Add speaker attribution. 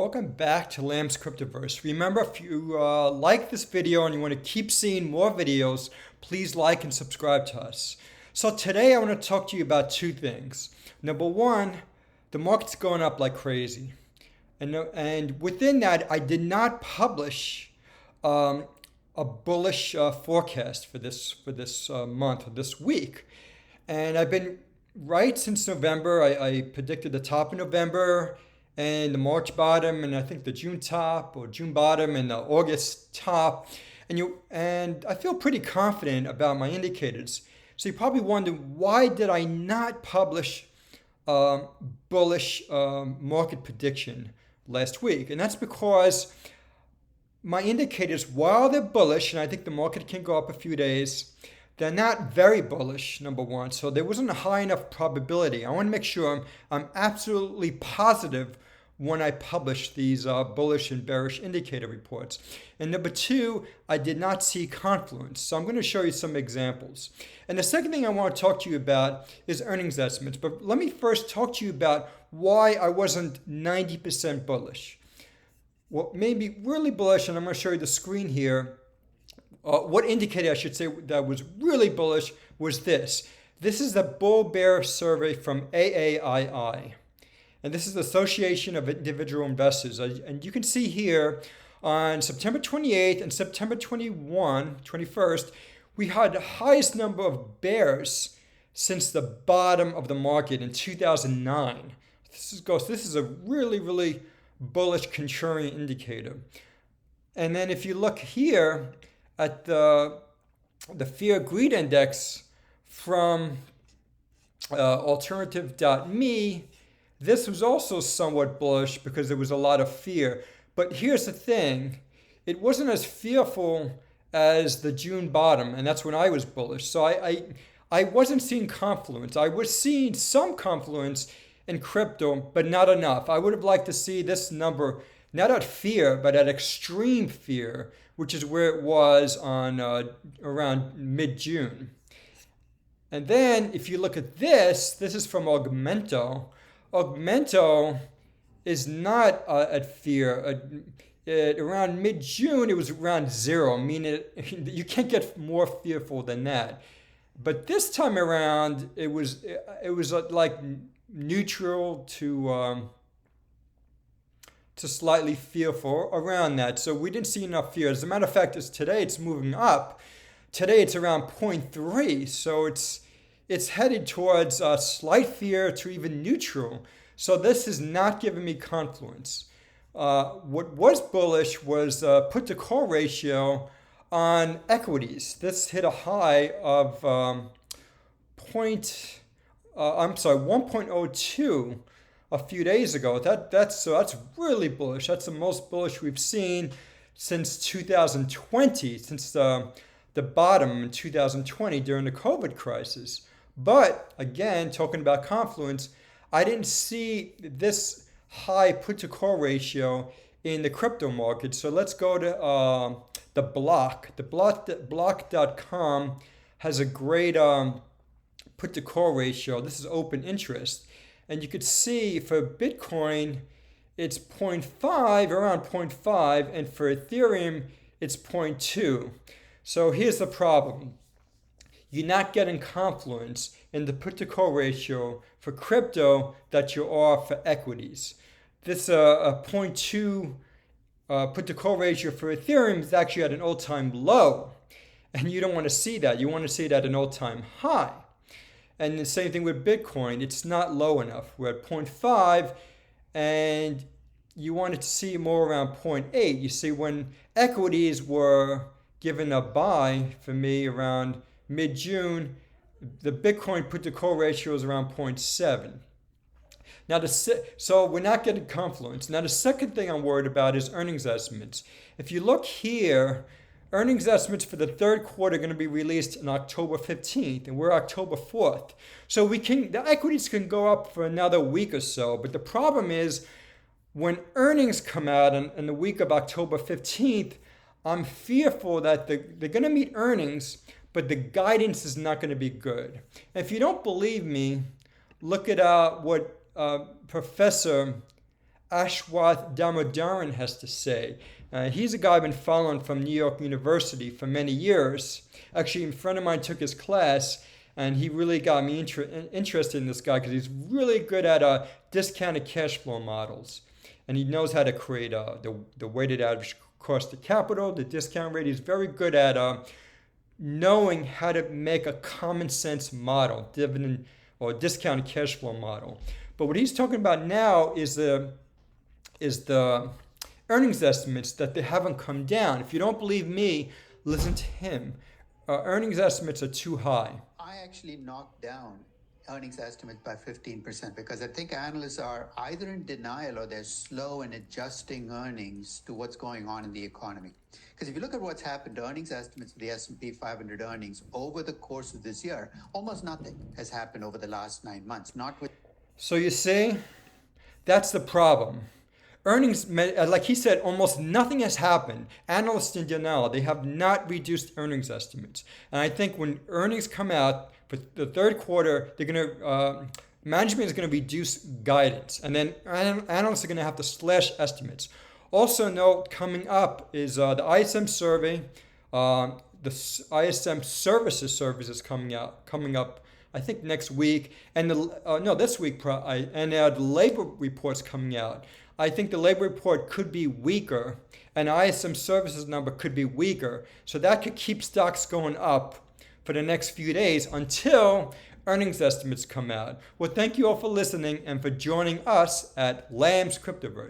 Speaker 1: Welcome back to Lamb's Cryptoverse. Remember, if you like this video and you want to keep seeing more videos, please like and subscribe to us. So today I want to talk to you about two things. Number one, the market's going up like crazy. And within that, I did not publish a bullish forecast for this month or this week. And I've been right since November. I predicted the top of November and the March bottom, and I think the June top or June bottom and the August top. And I feel pretty confident about my indicators. So you probably wonder, why did I not publish bullish market prediction last week? And that's because my indicators, while they're bullish, and I think the market can go up a few days, they're not very bullish, number one. So there wasn't a high enough probability. I want to make sure I'm absolutely positive when I publish these bullish and bearish indicator reports. And number two, I did not see confluence. So I'm going to show you some examples. And the second thing I want to talk to you about is earnings estimates. But let me first talk to you about why I wasn't 90% bullish. What made me really bullish, and I'm going to show you the screen here. What indicator I should say that was really bullish was this. This is the bull bear survey from AAII. And this is the Association of Individual Investors. And you can see here on September 28th and September 21st, we had the highest number of bears since the bottom of the market in 2009. This is a really, really bullish contrarian indicator. And then if you look here at the fear greed index from alternative.me, this was also somewhat bullish because there was a lot of fear. But here's the thing, it wasn't as fearful as the June bottom, and that's when I was bullish. So I wasn't seeing confluence. I was seeing some confluence in crypto, but not enough. I would have liked to see this number, not at fear, but at extreme fear, which is where it was on around mid-June. And then if you look at this is from Augmento. Augmento is not at fear. Around mid-June, it was around zero, meaning you can't get more fearful than that. But this time around, it was like neutral to slightly fearful around that. So we didn't see enough fear. As a matter of fact, today it's moving up. Today it's around 0.3. So it's headed towards slight fear to even neutral. So this is not giving me confluence. What was bullish was put to call ratio on equities. This hit a high of 1.02 a few days ago. That's really bullish. That's the most bullish we've seen since 2020, since the bottom in 2020 during the COVID crisis. But again, talking about confluence, I didn't see this high put to call ratio in the crypto market. So let's go to the block. The block.com has a great put to call ratio. This is open interest. And you could see for Bitcoin, it's 0.5, around 0.5, and for Ethereum, it's 0.2. So here's the problem. You're not getting confluence in the put to call ratio for crypto that you are for equities. This a 0.2 put to call ratio for Ethereum is actually at an all-time low. And you don't want to see that. You want to see it at an all-time high. And the same thing with Bitcoin. It's not low enough. We're at 0.5 and you wanted to see more around 0.8. You see, when equities were given a buy for me around mid-June, the Bitcoin put to call ratio is around 0.7. Now, so we're not getting confluence. Now, the second thing I'm worried about is earnings estimates. If you look here, earnings estimates for the third quarter are going to be released on October 15th, and we're October 4th. So the equities can go up for another week or so. But the problem is when earnings come out in the week of October 15th, I'm fearful that they're going to meet earnings, but the guidance is not going to be good. And if you don't believe me, look at what Professor Ashwath Damodaron has to say. He's a guy I've been following from New York University for many years. Actually, a friend of mine took his class, and he really got me interested in this guy because he's really good at discounted cash flow models. And he knows how to create the weighted average cost of capital, the discount rate. He's very good at knowing how to make a common sense model, dividend or discounted cash flow model. But what he's talking about now is the earnings estimates that they haven't come down. If you don't believe me, listen to him. Earnings estimates are too high.
Speaker 2: I actually knocked down earnings estimates by 15% because I think analysts are either in denial or they're slow in adjusting earnings to what's going on in the economy. Because if you look at what's happened to earnings estimates for the S&P 500 earnings over the course of this year, almost nothing has happened over the last 9 months.
Speaker 1: So you see, that's the problem. Earnings, like he said, almost nothing has happened. Analysts in denial, they have not reduced earnings estimates. And I think when earnings come out for the third quarter, management is going to reduce guidance. And then analysts are going to have to slash estimates. Also note, coming up is the ISM survey. The ISM services survey is coming up, I think next week. And this week. And the labor report's coming out. I think the labor report could be weaker, and ISM services number could be weaker. So that could keep stocks going up for the next few days until earnings estimates come out. Well, thank you all for listening and for joining us at Lamb's Cryptoverse.